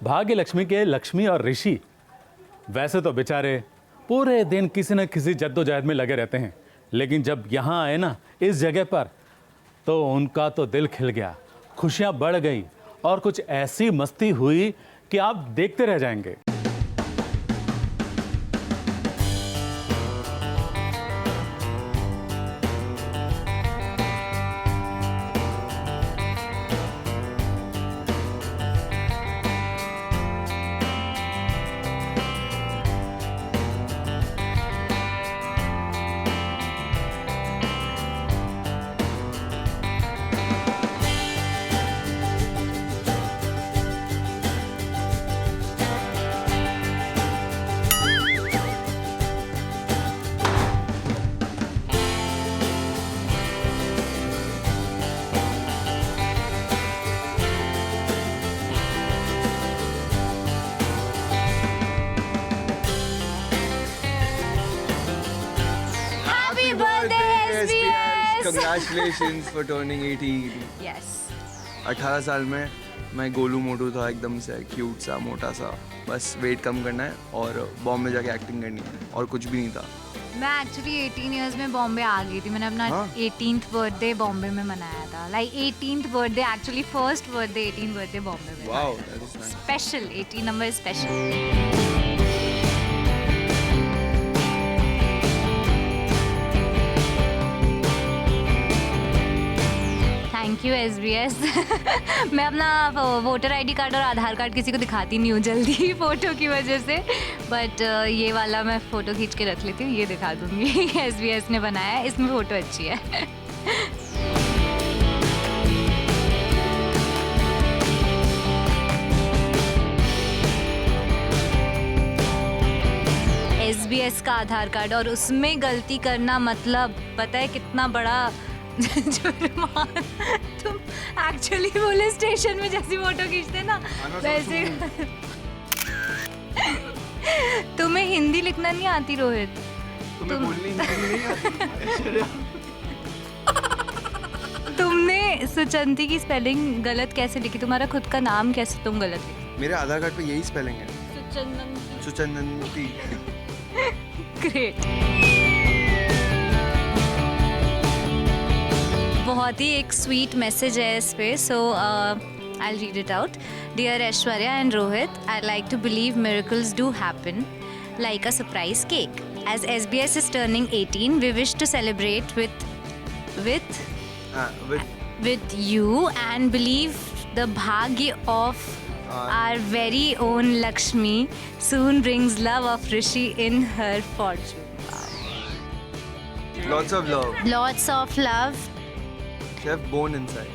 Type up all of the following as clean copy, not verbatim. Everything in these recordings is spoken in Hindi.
भाग्य लक्ष्मी के लक्ष्मी और ऋषि वैसे तो बेचारे पूरे दिन किसी न किसी जद्दोजहद में लगे रहते हैं, लेकिन जब यहाँ आए ना इस जगह पर, तो उनका तो दिल खिल गया, खुशियाँ बढ़ गई और कुछ ऐसी मस्ती हुई कि आप देखते रह जाएंगे। Happy birthday, SBS! Congratulations for turning 18. Yes. 18 साल में मैं गोलू मोटू था, एकदम से क्यूट सा मोटा सा, बस वेट कम करना है और बॉम्बे जाके एक्टिंग करनी है और कुछ भी नहीं था। मैं एक्चुअली 18 इयर्स में बॉम्बे आ गई थी। मैंने अपना हाँ? 18th बर्थडे बॉम्बे में मनाया था। Like 18th birthday, actually first birthday 18th birthday Bombay में। Wow, that is nice. Special 18 number special. Thank you SBS। मैं अपना वोटर आईडी कार्ड और आधार कार्ड किसी को दिखाती नहीं हूँ जल्दी फ़ोटो की वजह से, बट ये वाला मैं फ़ोटो खींच के रख लेती हूँ, ये दिखा दूँगी। SBS ने बनाया है, इसमें फ़ोटो अच्छी है। SBS का आधार कार्ड और उसमें गलती करना मतलब पता है कितना बड़ा जुर्माना। तुम एक्चुअली पुलिस स्टेशन में जैसी फोटो खींचते ना वैसे। तुम्हें हिंदी लिखना नहीं आती रोहित? तुम्हें बोलनी नहीं आती? तुमने सुचंती की स्पेलिंग गलत कैसे लिखी? तुम्हारा खुद का नाम कैसे तुम गलत लिखी? मेरे आधार कार्ड पे यही स्पेलिंग है, सुचंदन। सुचंदनती। ग्रेट। बहुत ही एक स्वीट मैसेज है इस पे, so I read it out. Dear Aishwarya and Rohit, I like to believe miracles do happen like a surprise cake. As SBS is turning 18, we wish to celebrate with you and believe the bhagya of our very own Lakshmi soon brings love of Rishi in her fortune. Lots of love. Lots of love. Chef bone inside.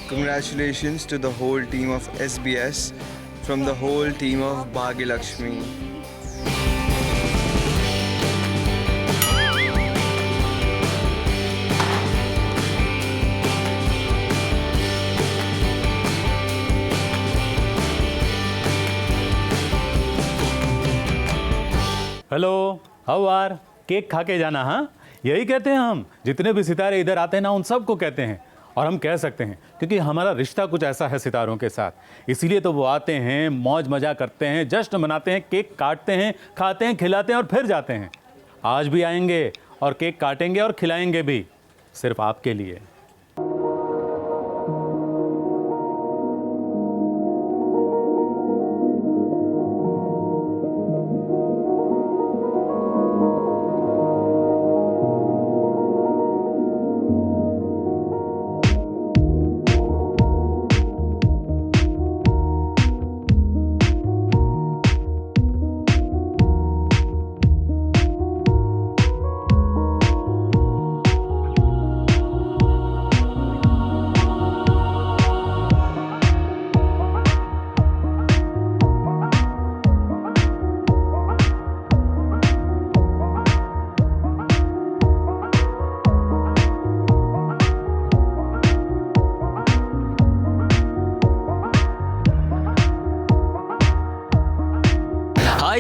Congratulations to the whole team of SBS from the whole team of Bhagya Lakshmi. Hello, how are? Cake खा के जाना। हाँ, यही कहते हैं हम। जितने भी सितारे इधर आते हैं ना, उन सबको कहते हैं। और हम कह सकते हैं क्योंकि हमारा रिश्ता कुछ ऐसा है सितारों के साथ, इसीलिए तो वो आते हैं, मौज मजा करते हैं, जश्न मनाते हैं, केक काटते हैं, खाते हैं, खिलाते हैं और फिर जाते हैं। आज भी आएंगे और केक काटेंगे और खिलाएंगे भी, सिर्फ आपके लिए।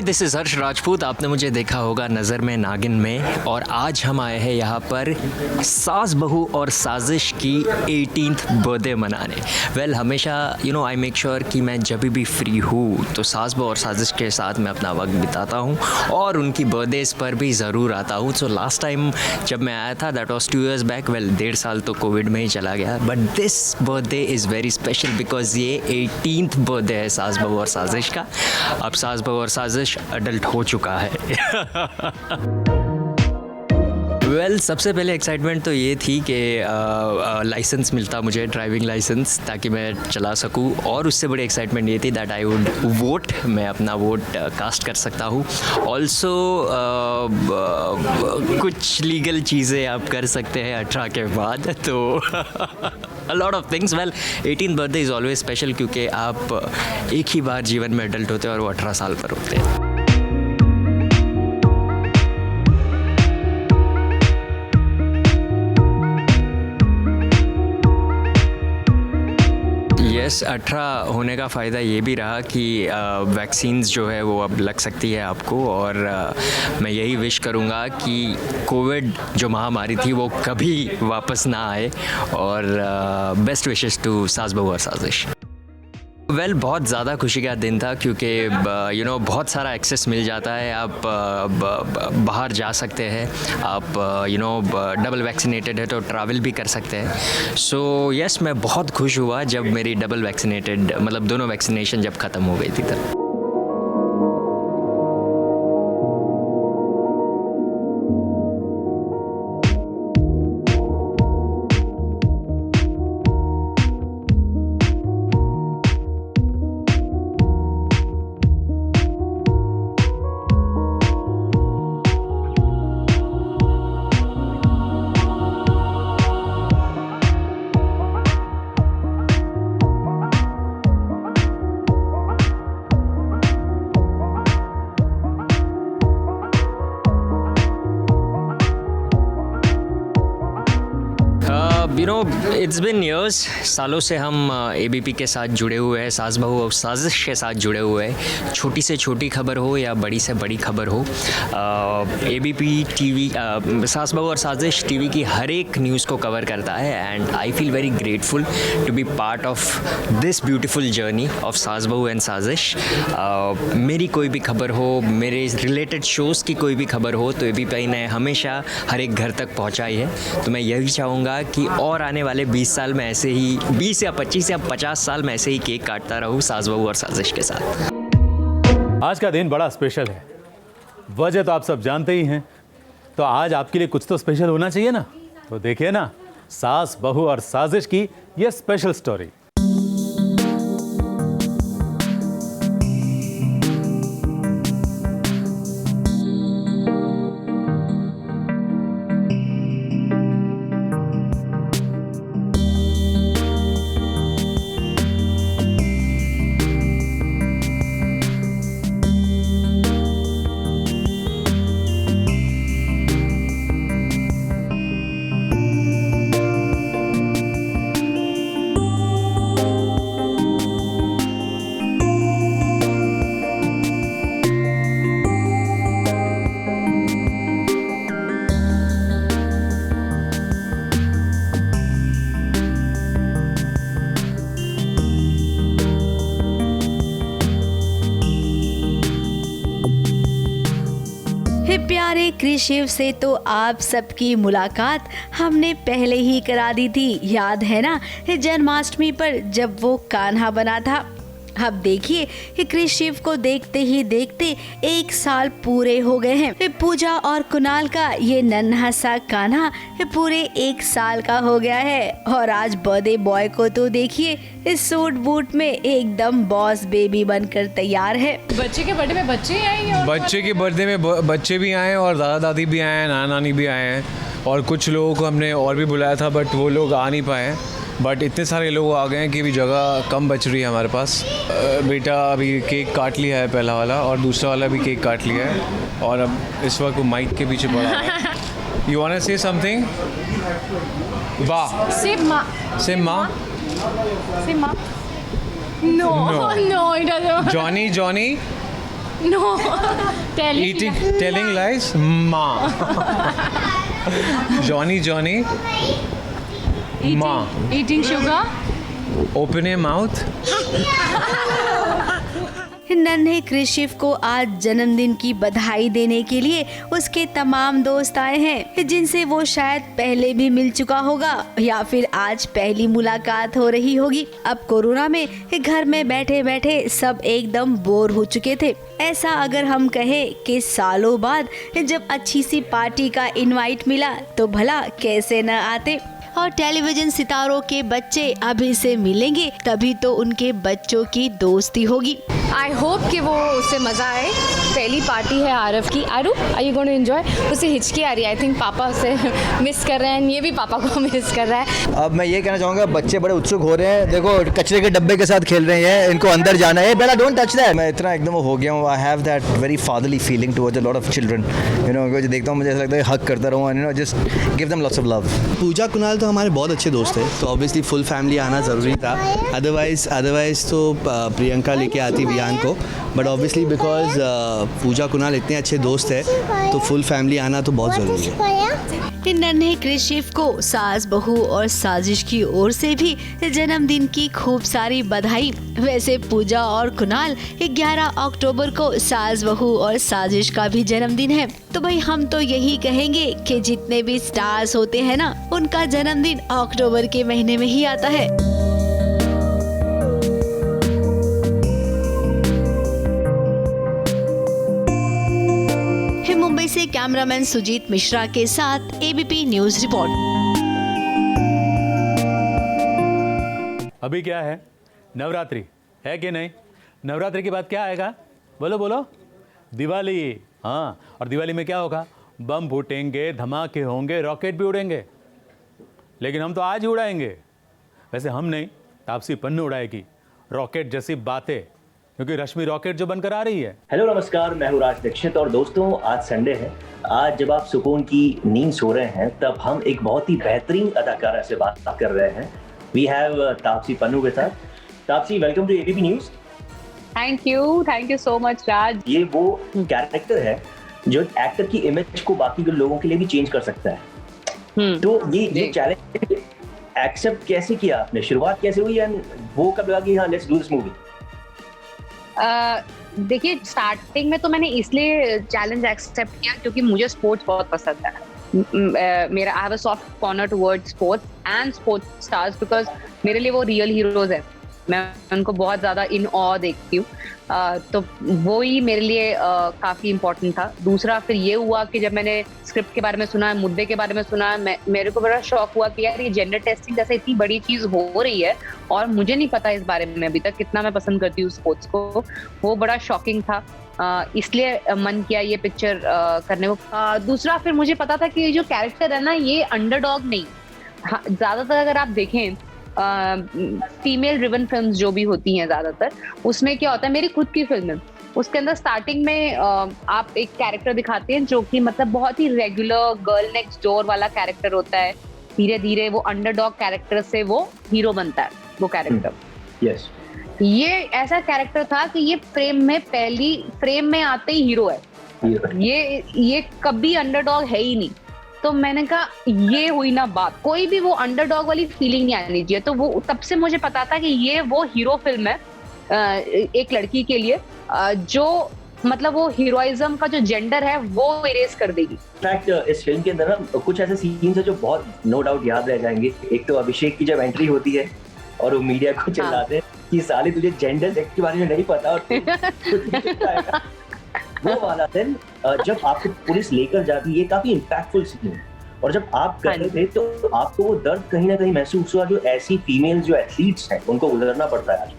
दिस इज़ हर्ष राजपूत। आपने मुझे देखा होगा नज़र में नागिन में, और आज हम आए हैं यहाँ पर सास बहू और साजिश की 18th बर्थडे मनाने। वेल हमेशा आई मेक श्योर कि मैं जब भी फ्री हूँ तो सास बहू और साजिश के साथ मैं अपना वक्त बिताता हूँ और उनकी बर्थडेज़ पर भी ज़रूर आता हूँ। सो लास्ट टाइम जब मैं आया था that was 2 years back. Well 1.5 साल तो कोविड में ही चला गया, but this birthday is very special because ये 18th बर्थडे है सास बहू और साजिश का। अब सास बहू और साजिश अडल्ट हो चुका है। वेल सबसे पहले एक्साइटमेंट तो ये थी कि लाइसेंस मिलता मुझे, ड्राइविंग लाइसेंस, ताकि मैं चला सकूं, और उससे बड़ी एक्साइटमेंट ये थी दैट आई वुड वोट, मैं अपना वोट कास्ट कर सकता हूं। ऑल्सो कुछ लीगल चीज़ें आप कर सकते हैं 18 के बाद, तो a lot of things. Well 18th birthday is always special क्योंकि आप एक ही बार जीवन में अडल्ट होते हैं और वो 18 साल पर होते हैं। यस 18 होने का फ़ायदा ये भी रहा कि वैक्सीन्स जो है वो अब लग सकती है आपको, और मैं यही विश करूँगा कि कोविड जो महामारी थी वो कभी वापस ना आए, और बेस्ट विशेस टू सास बहू और साजिश। वेल बहुत ज़्यादा खुशी का दिन था क्योंकि बहुत सारा एक्सेस मिल जाता है, आप बाहर जा सकते हैं, आप डबल वैक्सीनेटेड है तो ट्रैवल भी कर सकते हैं। सो यस मैं बहुत खुश हुआ जब मेरी डबल वैक्सीनेटेड मतलब दोनों वैक्सीनेशन जब ख़त्म हो गई थी तब। इट्स बिन ईयर्स, सालों से हम ABP के साथ जुड़े हुए हैं, सास बहू और साजिश के साथ जुड़े हुए हैं। छोटी से छोटी खबर हो या बड़ी से बड़ी खबर हो, ABP TV सास बहू और साजिश TV की हर एक न्यूज़ को कवर करता है, and I feel very grateful to be part of this beautiful journey of सास बहू एंड साजिश। मेरी कोई भी खबर हो, मेरे रिलेटेड शोज़ की कोई भी खबर हो तो ABP ने हमेशा हर एक घर तक पहुँचाई है। तो मैं यही चाहूँगा कि और आने वाले 20 साल में ऐसे ही 20 या 25 या 50 साल में ऐसे ही केक काटता रहूँ सास बहू और साजिश के साथ। आज का दिन बड़ा स्पेशल है, वजह तो आप सब जानते ही हैं, तो आज आपके लिए कुछ तो स्पेशल होना चाहिए ना। तो देखिए ना सास बहू और साजिश की ये स्पेशल स्टोरी। प्यारे कृषिव से तो आप सबकी मुलाकात हमने पहले ही करा दी थी, याद है ना जन्माष्टमी पर जब वो कान्हा बना था। अब देखिए कृषिव को देखते ही देखते 1 साल पूरे हो गए हैं। पूजा और कुणाल का ये नन्हा सा कान्हा पूरे 1 साल का हो गया है, और आज बर्थडे बॉय को तो देखिए इस सूट बूट में एकदम बॉस बेबी बनकर तैयार है। बच्चे के बर्थडे में बच्चे ही आए हैं, बच्चे के बर्थडे में बच्चे भी आए और दादा दादी भी आए हैं, नाना नानी भी आए हैं, और कुछ लोगों को हमने और भी बुलाया था बट वो लोग आ नहीं पाए। बट इतने सारे लोग आ गए हैं कि अभी जगह कम बच रही है हमारे पास। बेटा अभी केक काट लिया है पहला वाला, और दूसरा वाला भी केक काट लिया है, और अब इस वक्त वो माइक के पीछे पड़ा है। You want to say something? वाह, से माँ, से माँ, से माँ। No, no, it doesn't. Johnny, Johnny, no Eating, telling lies? Ma. Johnny, Ma. Eating sugar. Open your mouth. नन्हे क्रिशिव को आज जन्मदिन की बधाई देने के लिए उसके तमाम दोस्त आए हैं, जिनसे वो शायद पहले भी मिल चुका होगा या फिर आज पहली मुलाकात हो रही होगी। अब कोरोना में घर में बैठे बैठे सब एकदम बोर हो चुके थे। ऐसा अगर हम कहे कि सालों बाद जब अच्छी सी पार्टी का इनवाइट मिला तो भला कैसे न आते। और टेलीविजन सितारों के बच्चे अभी से मिलेंगे तभी तो उनके बच्चों की दोस्ती होगी। आई होप कि वो उससे मज़ा आए। पहली पार्टी है आरव की। Aaru, are you going to enjoy? उसे हिचकी आ रही है, आई थिंक पापा उसे मिस कर रहे हैं, ये भी पापा को मिस कर रहा है। अब मैं ये कहना चाहूँगा, बच्चे बड़े उत्सुक हो रहे हैं। देखो कचरे के डब्बे के साथ खेल रहे हैं, इनको अंदर जाना है। बेटा डोंट टच दैट। मैं इतना एकदम हो गया हूँ। I have that very fatherly feeling towards a lot of children. You know, जो देखता हूँ मुझे ऐसा लगता है हक करता रहूँ, you know, just give them lots of love. Pooja Kunal तो हमारे बहुत अच्छे दोस्त हैं, तो ऑब्वियसली फुल फैमिली आना ज़रूरी था। अदरवाइज़ तो प्रियंका लेके आती वियान को, बट ऑब्वियसली बिकॉज पूजा कुणाल इतने अच्छे दोस्त हैं तो फुल फैमिली आना तो बहुत ज़रूरी है। नन्हे क्रिशिव को सास बहू और साजिश की ओर से भी जन्मदिन की खूब सारी बधाई। वैसे पूजा और कुणाल 11 अक्टूबर को सास बहू और साजिश का भी जन्मदिन है। तो भाई हम तो यही कहेंगे कि जितने भी स्टार्स होते हैं ना, उनका जन्मदिन अक्टूबर के महीने में ही आता है। मुंबई से कैमरामैन सुजीत मिश्रा के साथ एबीपी न्यूज रिपोर्ट। अभी क्या है, नवरात्रि है कि नहीं? नवरात्रि के बाद क्या आएगा? बोलो बोलो। दिवाली। हाँ, और दिवाली में क्या होगा? बम फूटेंगे, धमाके होंगे, रॉकेट भी उड़ेंगे। लेकिन हम तो आज ही उड़ाएंगे। वैसे हम नहीं, तापसी पन्नू उड़ाएगी रॉकेट जैसी बातें, क्योंकि रश्मि रॉकेट जो बनकर आ रही है। हेलो नमस्कार, मैं हूँ राज दीक्षित और दोस्तों आज संडे है। आज जब आप सुकून की नींद सो रहे हैं तब हम एक बहुत ही बेहतरीन अदाकारा से बात कर रहे हैं। वी हैव तापसी पन्नू के साथ। Taapsee, welcome to ABP news. Thank you so much Raj. ये वो कैरेक्टर है जो एक्टर की इमेज को बाकी लोगों के लिए भी चेंज कर सकता है। तो ये चैलेंज एक्सेप्ट कैसे किया आपने? शुरुआत कैसे हुई एंड वो कब लगा कि हाँ लेट्स डू दिस मूवी? देखिए, स्टार्टिंग में तो मैंने इसलिए चैलेंज एक्सेप्ट किया क्योंकि मुझे स्पोर्ट्स बहुत पसंद है। मेरा I have a soft corner towards sports and sports stars because मेरे लिए वो रियल हीरोज है। मैं उनको बहुत ज़्यादा इन ऑ देखती हूँ, तो वो ही मेरे लिए काफ़ी इम्पोर्टेंट था। दूसरा फिर ये हुआ कि जब मैंने स्क्रिप्ट के बारे में सुना, मुद्दे के बारे में सुना, मेरे को बड़ा शौक हुआ कि यार ये जेंडर टेस्टिंग जैसे इतनी बड़ी चीज़ हो रही है और मुझे नहीं पता इस बारे में अभी तक, कितना मैं पसंद करती हूँ स्पोर्ट्स को। वो बड़ा शॉकिंग था, इसलिए मन किया ये पिक्चर करने को। दूसरा फिर मुझे पता था कि ये जो कैरेक्टर है ना, ये अंडरडॉग नहीं। हाँ, ज़्यादातर अगर आप देखें फीमेल ड्रिवन फिल्म्स जो भी होती हैं ज़्यादातर, उसमें क्या होता है, मेरी खुद की फिल्म है उसके अंदर स्टार्टिंग में आप एक कैरेक्टर दिखाते हैं जो कि मतलब बहुत ही रेगुलर गर्ल नेक्स्ट डोर वाला कैरेक्टर होता है। धीरे धीरे वो अंडरडॉग कैरेक्टर से वो हीरो बनता है वो कैरेक्टर। यस, ये ऐसा कैरेक्टर था कि ये पहली फ्रेम में आते ही हीरो है। ये कभी अंडरडॉग है ही नहीं। तो मैंने कहा ये हुई ना बात, कोई भी वो अंडरडॉग वाली फीलिंग नहीं आनी चाहिए। तो वो तब से मुझे पता था कि ये वो हीरो फिल्म है एक लड़की के लिए, जो मतलब वो हीरोइज्म का जो जेंडर है वो इरेज कर देगी। इनफैक्ट इस फिल्म के अंदर ना कुछ ऐसे सीन्स है जो बहुत नो डाउट याद रह जाएंगे। एक तो अभिषेक की जब एंट्री होती है और वो मीडिया को चिल्लाते हैं कि साले तुझे जेंडर सेक्स के बारे में नहीं पता और वो वाला दिन जब आपको पुलिस लेकर जाती है, ये काफी इम्पैक्टफुल सीन है। और जब आप कर रहे थे तो आपको वो दर्द कहीं ना कहीं महसूस हुआ जो ऐसी फीमेल जो एथलीट्स हैं उनको गुजरना पड़ता है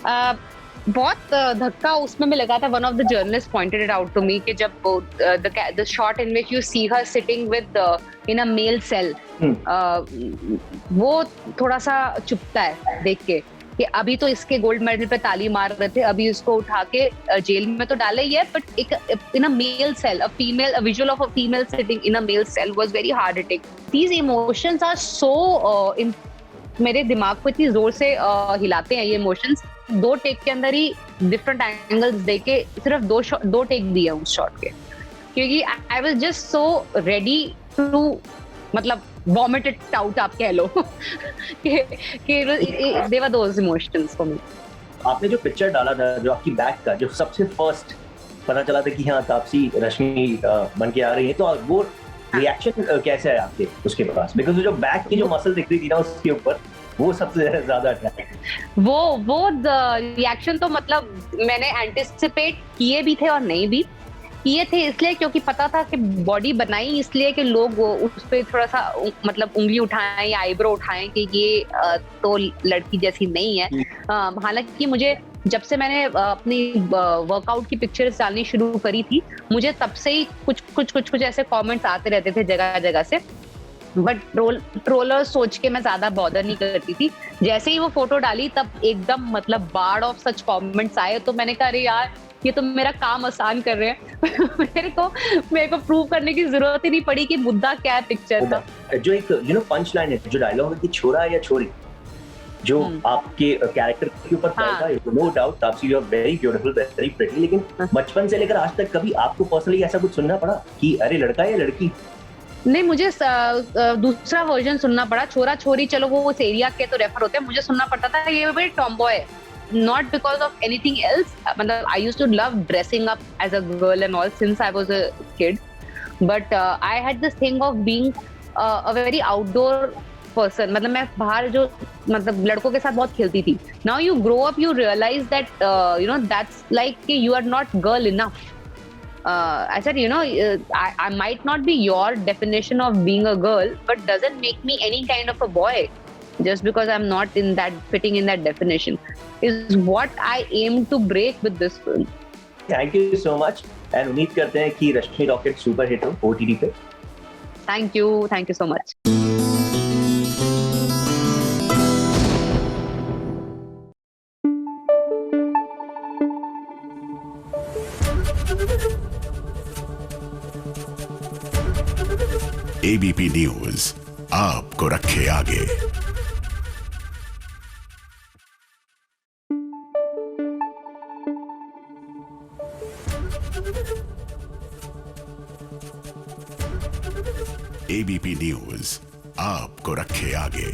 आज? बहुत धक्का उसमें भी लगा था। One of the journalist pointed it out to me कि जब the shot in which you see her sitting within a male cell, वो थोड़ा सा चुभता है देख के कि अभी तो इसके गोल्ड मेडल पे ताली मार रहे थे, अभी इसको उठा के जेल में तो डाले ही है, बट एक in a male cell, a visual of a female sitting in a male cell was very hard hitting. These emotions are so मेरे दिमाग को इतनी जोर से हिलाते हैं ये इमोशंस। 2 टेक के अंदर ही डिफरेंट एंगल्स देके सिर्फ दो टेक दिए उस शॉट के, क्योंकि I was just so ready to मतलब वॉमिट इट आउट आप कह लो कि दे वर दोस इमोशंस फॉर मी। आपने जो पिक्चर डाला था, जो आपकी बैक का जो सबसे फर्स्ट पता चला था कि हाँ तापसी रश्मि बन के आ रही है, तो वो रिएक्शन कैसे है आपके उसके पास? बिकॉज जो बैक की जो मसल दिख रही थी ना उसके ऊपर, वो सबसे ज्यादा अट्रैक्टिव। वो रिएक्शन तो मतलब मैंने एंटिसिपेट किए भी थे और नहीं भी किए थे, इसलिए क्योंकि पता था कि बॉडी बनाई इसलिए कि लोग उस पर थोड़ा सा मतलब उंगली उठाएं या आईब्रो उठाएं कि ये तो लड़की जैसी नहीं है। हालांकि मुझे जब से मैंने अपनी वर्कआउट की पिक्चर्स डालनी शुरू करी थी, मुझे तब से ही कुछ ऐसे कमेंट्स आते रहते थे जगह जगह से, बट ट्रोलर सोच के मैं ज्यादा बॉदर नहीं करती थी। जैसे ही वो फोटो डाली तब एकदम मतलब बाढ़ ऑफ सच कमेंट्स आए, तो मैंने कहा अरे यार ये तो मेरा काम आसान कर रहे हैं मेरे को प्रूव करने की जरूरत ही नहीं पड़ी कि मुद्दा क्या है पिक्चर का। जो एक पंच लाइन है, जो डायलॉग है कि छोरा या छोरी, जो आपके कैरेक्टर के ऊपर पड़ता है, no doubt Taapsee you are very beautiful, very pretty, लेकिन बचपन से लेकर आज तक कभी आपको पर्सनली ऐसा कुछ सुनना पड़ा कि अरे लड़का या लड़की? नहीं, मुझे दूसरा वर्जन सुनना पड़ा। छोरा छोरी चलो वो उस एरिया के तो रेफर होते हैं, मुझे सुनना पड़ता था ये बड़े tomboy, not because of anything else. I used to love dressing up as a girl and all since I was a kid, but I had this thing of being a very outdoor person. मतलब मैं बाहर जो मतलब लड़कों के साथ बहुत खेलती थी. Now you grow up, you realize that that's like you are not girl enough. I said, I might not be your definition of being a girl, but doesn't make me any kind of a boy. Just because I'm not fitting in that definition is what I aim to break with this film. Thank you so much, and उम्मीद करते हैं कि रश्मि रॉकेट सुपर हिट हो OTT पे. Thank you so much. ABP news आपको रखे आगे. ABP न्यूज आपको रखे आगे.